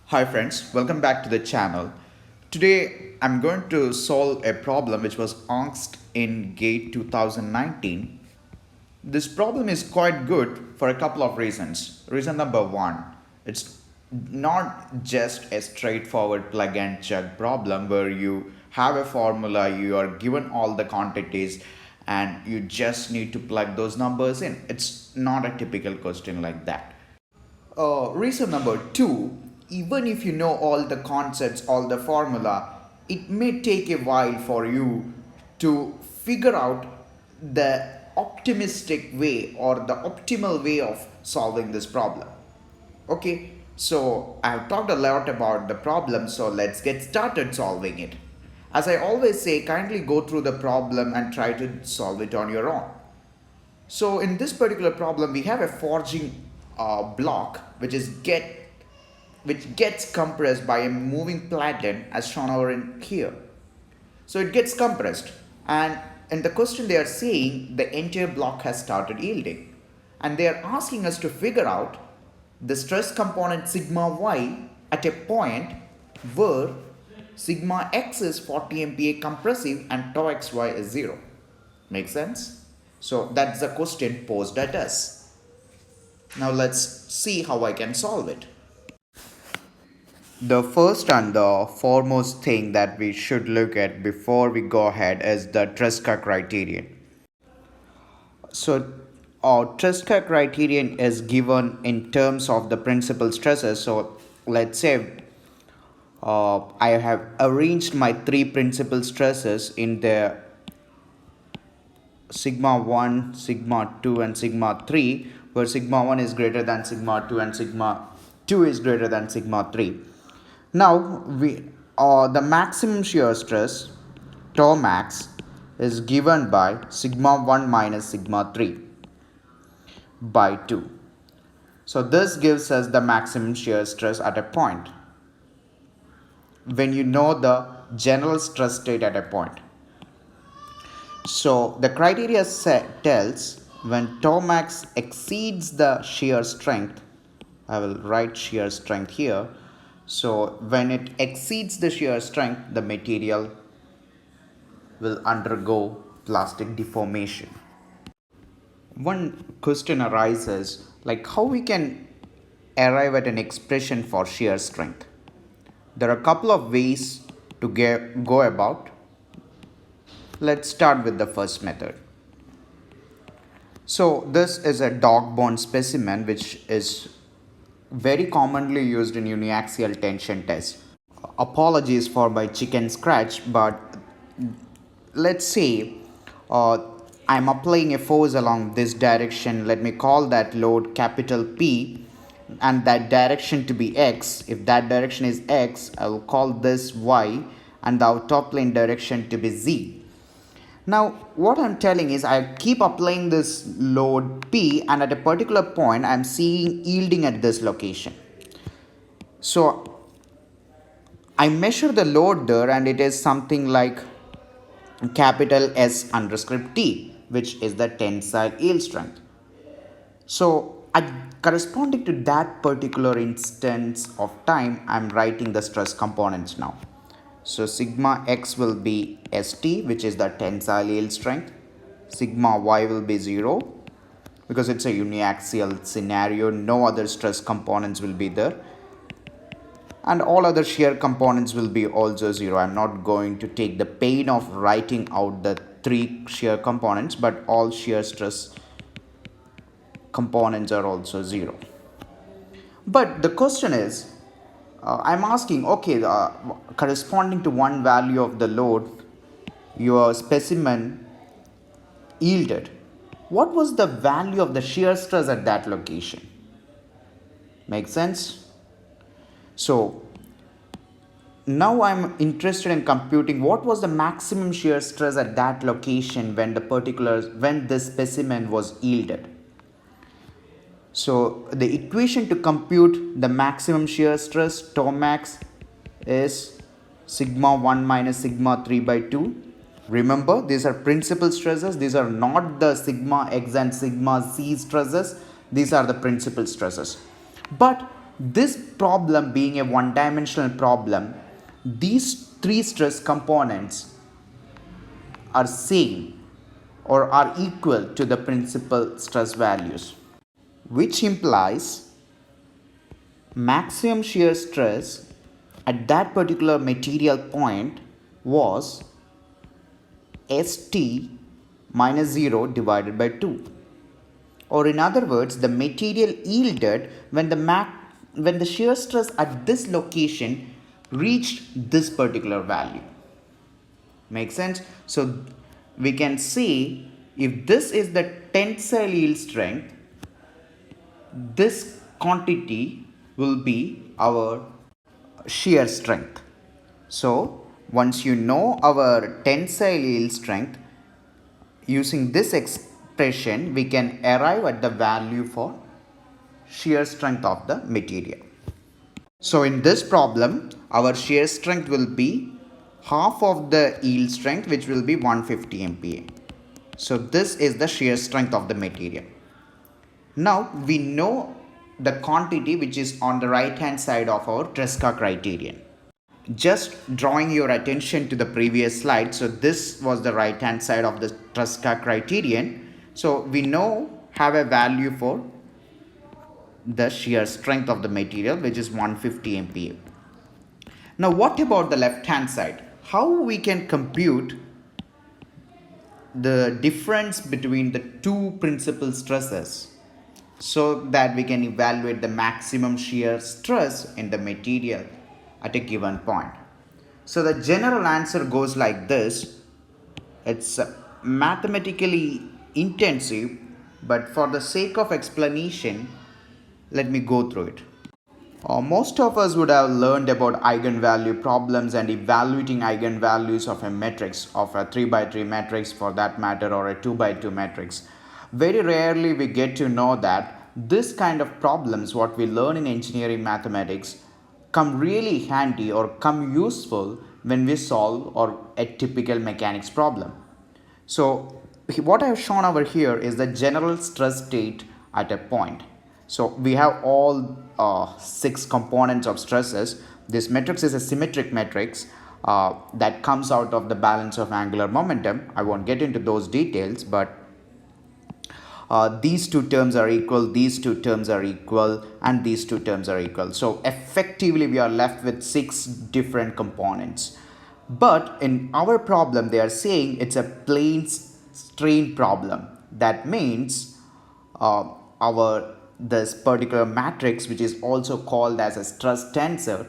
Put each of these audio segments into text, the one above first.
Hi friends, welcome back to the channel. Today I'm going to solve a problem which was asked in GATE 2019. This problem is quite good for a couple of reasons. Reason number one, it's not just a straightforward plug and chug problem where you have a formula, you are given all the quantities and you just need to plug those numbers in. It's not a typical question like that. Reason number two, even if you know all the concepts, all the formula, it may take a while for you to figure out the optimistic way or the optimal way of solving this problem. Okay, so I have talked a lot about the problem, so let's get started solving it. As I always say, kindly go through the problem and try to solve it on your own. So in this particular problem, we have a forging block which gets compressed by a moving platen as shown over in here. So it gets compressed, and in the question they are saying the entire block has started yielding, and they are asking us to figure out the stress component sigma y at a point where sigma x is 40 MPa compressive and tau xy is 0. Make sense? So that's the question posed at us. Now let's see how I can solve it. The first and the foremost thing that we should look at before we go ahead is the Tresca Criterion. So our Tresca Criterion is given in terms of the principal stresses. So let's say I have arranged my three principal stresses in the sigma 1, sigma 2 and sigma 3, where sigma 1 is greater than sigma 2 and sigma 2 is greater than sigma 3. Now the maximum shear stress tau max is given by sigma 1 minus sigma 3 by 2. So this gives us the maximum shear stress at a point when you know the general stress state at a point. So the criteria tells when tau max exceeds the shear strength, I will write shear strength here. So when it exceeds the shear strength, the material will undergo plastic deformation. One question arises like how we can arrive at an expression for shear strength. There are a couple of ways to go about. Let's start with the first method. So this is a dog bone specimen which is very commonly used in uniaxial tension test. Apologies for my chicken scratch, but let's say I'm applying a force along this direction. Let me call that load capital P and that direction to be X. If that direction is X, I will call this Y and the top plane direction to be Z. Now what I'm telling is I keep applying this load P and at a particular point I'm seeing yielding at this location. So I measure the load there and it is something like capital S underscore T, which is the tensile yield strength. So corresponding to that particular instance of time, I'm writing the stress components now. So sigma x will be St, which is the tensile yield strength. Sigma y will be 0 because it's a uniaxial scenario. No other stress components will be there. And all other shear components will be also 0. I'm not going to take the pain of writing out the three shear components, but all shear stress components are also 0. But the question is, I'm asking, okay, corresponding to one value of the load, your specimen yielded. What was the value of the shear stress at that location? Make sense? So now I'm interested in computing what was the maximum shear stress at that location when this specimen was yielded. So the equation to compute the maximum shear stress tau max is sigma 1 minus sigma 3 by 2. Remember, these are principal stresses. These are not the sigma x and sigma c stresses. These are the principal stresses. But This problem being a one-dimensional problem, these three stress components are same or are equal to the principal stress values, which implies maximum shear stress at that particular material point was St minus 0 divided by 2. Or in other words, the material yielded when the shear stress at this location reached this particular value. Make sense? So we can say if this is the tensile yield strength, this quantity will be our shear strength. So once you know our tensile yield strength, using this expression we can arrive at the value for shear strength of the material. So in this problem, our shear strength will be half of the yield strength, which will be 150 MPa. So this is the shear strength of the material. Now we know the quantity which is on the right hand side of our Tresca criterion. Just drawing your attention to the previous slide. So this was the right hand side of the Tresca criterion. So we know have a value for the shear strength of the material, which is 150 MPa. Now what about the left hand side? How we can compute the difference between the two principal stresses so that we can evaluate the maximum shear stress in the material at a given point? So the general answer goes like this. It's mathematically intensive, but for the sake of explanation, let me go through it. Most of us would have learned about eigenvalue problems and evaluating eigenvalues of a matrix, of a 3x3 matrix for that matter, or a 2x2 matrix. Very rarely we get to know that this kind of problems, what we learn in engineering mathematics, come really handy or come useful when we solve or a typical mechanics problem. So what I have shown over here is the general stress state at a point. So we have all 6 components of stresses. This matrix is a symmetric matrix that comes out of the balance of angular momentum. I won't get into those details, but these two terms are equal, these two terms are equal, and these two terms are equal. So effectively we are left with 6 different components. But in our problem they are saying it's a plane strain problem. That means this particular matrix, which is also called as a stress tensor,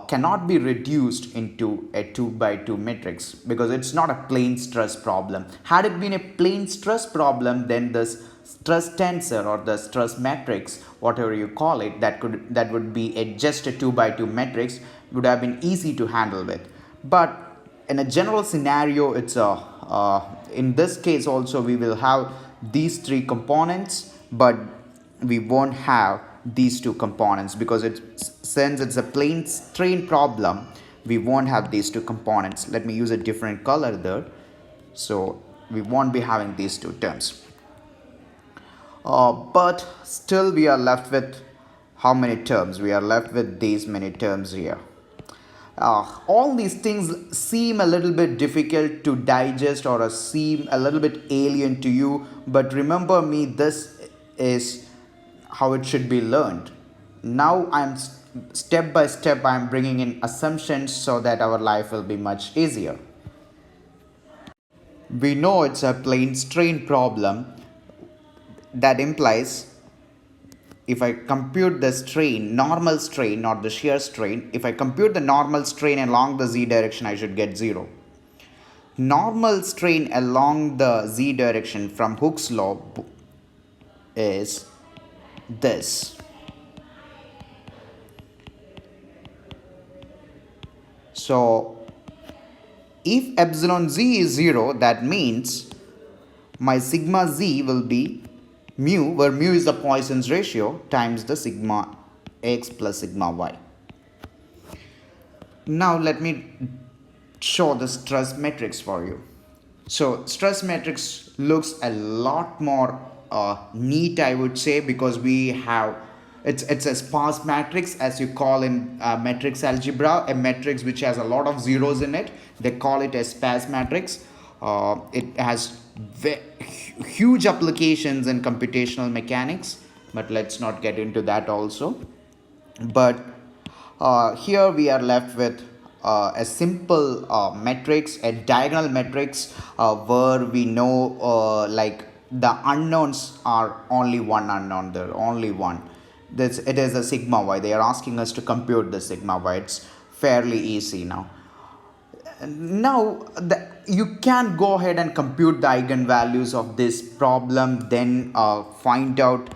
cannot be reduced into a 2x2 matrix because it's not a plane stress problem. Had it been a plane stress problem, then this stress tensor or the stress matrix, whatever you call it, that would be just a 2x2 matrix, would have been easy to handle with. But in a general scenario, it's in this case also we will have these 3 components, but we won't have these 2 components because since it's a plane strain problem, we won't have these 2 components. Let me use a different color there. So we won't be having these 2 terms. But still we are left with how many terms? We are left with these many terms here. All these things seem a little bit difficult to digest or seem a little bit alien to you, but remember me, this is how it should be learned. Now I'm step by step I'm bringing in assumptions so that our life will be much easier. We know it's a plane strain problem. That implies if I compute the strain, normal strain, not the shear strain, if I compute the normal strain along the z direction, I should get 0. Normal strain along the z direction from Hooke's law is this. So if epsilon z is 0, that means my sigma z will be mu, where mu is the Poisson's ratio, times the sigma x plus sigma y. Now let me show the stress matrix for you. So stress matrix looks a lot more neat, I would say, because we have It's a sparse matrix, as you call in matrix algebra, a matrix which has a lot of zeros in it. They call it a sparse matrix. It has huge applications in computational mechanics, but let's not get into that also. But here we are left with a simple matrix, a diagonal matrix, where we know like the unknowns are only one unknown, there only one. It is a sigma y. They are asking us to compute the sigma y. It's fairly easy now. You can go ahead and compute the eigenvalues of this problem, then find out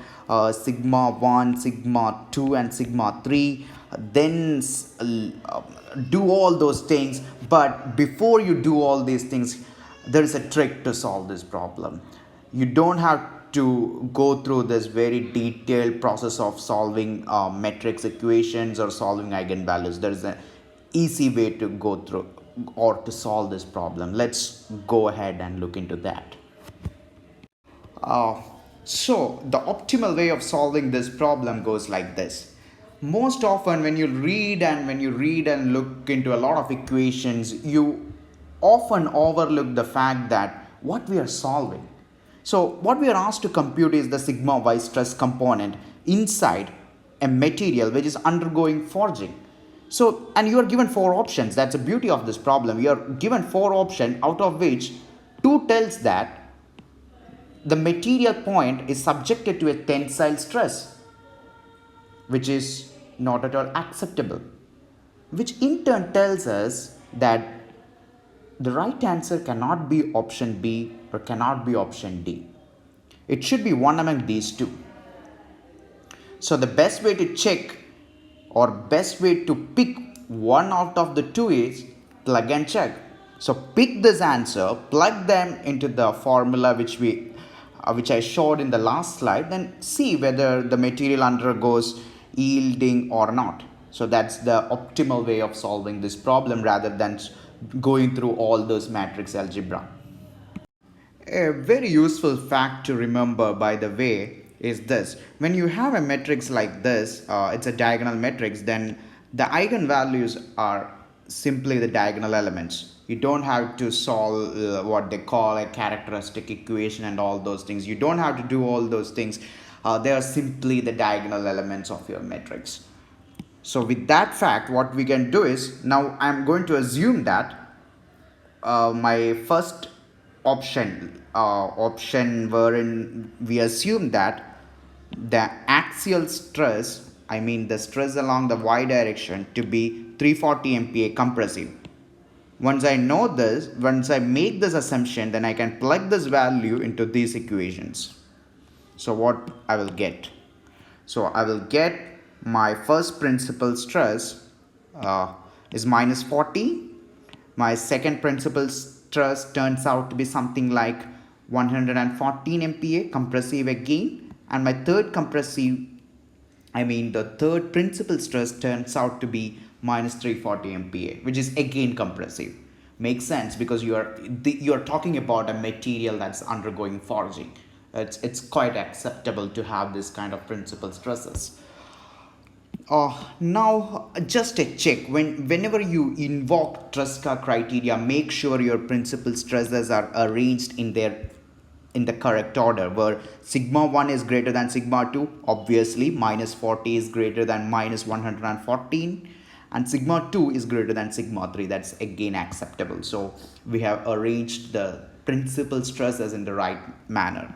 sigma 1, sigma 2 and sigma 3, then do all those things. But before you do all these things, there is a trick to solve this problem. You don't have to go through this very detailed process of solving matrix equations or solving eigenvalues. There is an easy way to go through or to solve this problem. Let's go ahead and look into that. So the optimal way of solving this problem goes like this. Most often when you read and look into a lot of equations, you often overlook the fact that what we are solving. So what we are asked to compute is the sigma y stress component inside a material which is undergoing forging. So, and you are given 4 options. That's the beauty of this problem. You are given 4 options, out of which 2 tells that the material point is subjected to a tensile stress, which is not at all acceptable, which in turn tells us that the right answer cannot be option B or cannot be option D. It should be one among these two. So the best way to check or best way to pick one out of the two is plug and check. So pick this answer, plug them into the formula which I showed in the last slide, then see whether the material undergoes yielding or not. So that's the optimal way of solving this problem rather than going through all those matrix algebra. A very useful fact to remember, by the way, is this. When you have a matrix like this, it's a diagonal matrix, then the eigenvalues are simply the diagonal elements. You don't have to solve what they call a characteristic equation and all those things. You don't have to do all those things. They are simply the diagonal elements of your matrix. So with that fact, what we can do is, now I'm going to assume that my first option wherein we assume that the axial stress, I mean the stress along the y direction, to be 340 MPa compressive. Once I know this, once I make this assumption, then I can plug this value into these equations. So what I will get? So I will get my first principal stress is minus 40. My second principal stress turns out to be something like 114 MPa compressive again. And my third the third principal stress turns out to be minus 340 MPa, which is again compressive. Makes sense because you are talking about a material that's undergoing forging. It's quite acceptable to have this kind of principal stresses. Now just a check. Whenever you invoke Tresca criteria, make sure your principal stresses are arranged in the correct order, where sigma 1 is greater than sigma 2, obviously minus 40 is greater than minus 114, and sigma 2 is greater than sigma 3. That's again acceptable. So we have arranged the principal stresses in the right manner.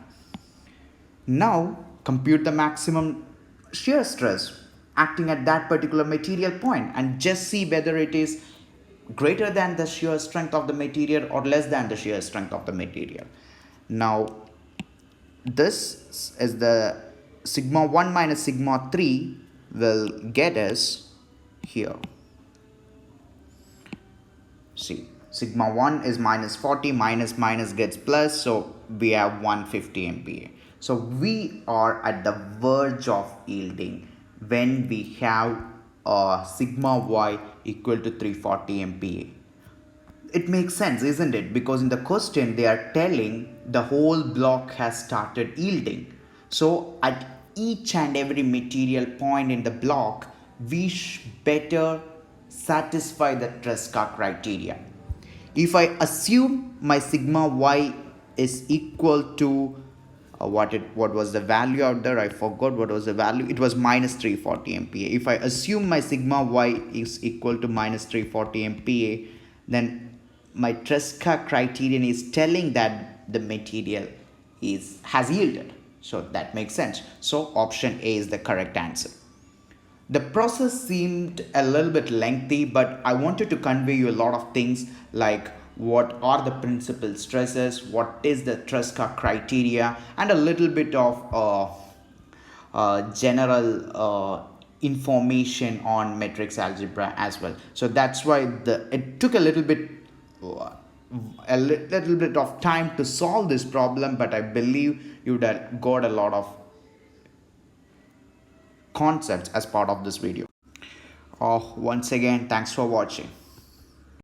Now compute the maximum shear stress acting at that particular material point and just see whether it is greater than the shear strength of the material or less than the shear strength of the material. Now this is the sigma 1 minus sigma 3 will get us here. See, sigma 1 is minus 40, minus gets plus, so we have 150 MPa. So we are at the verge of yielding when we have sigma y equal to 340 MPa. It makes sense, isn't it? Because in the question they are telling the whole block has started yielding. So at each and every material point in the block, we better satisfy the Tresca criteria. If I assume my sigma y is equal to what was the value out there, I forgot what was the value, it was minus 340 MPa. If I assume my sigma y is equal to minus 340 MPa, then my Tresca criterion is telling that the material has yielded. So that makes sense. So option A is the correct answer. The process seemed a little bit lengthy, but I wanted to convey you a lot of things like what are the principal stresses, what is the Tresca criteria, and a little bit of general information on matrix algebra as well. So that's why it took a little bit of time to solve this problem, but I believe you would have got a lot of concepts as part of this video. Once again, thanks for watching.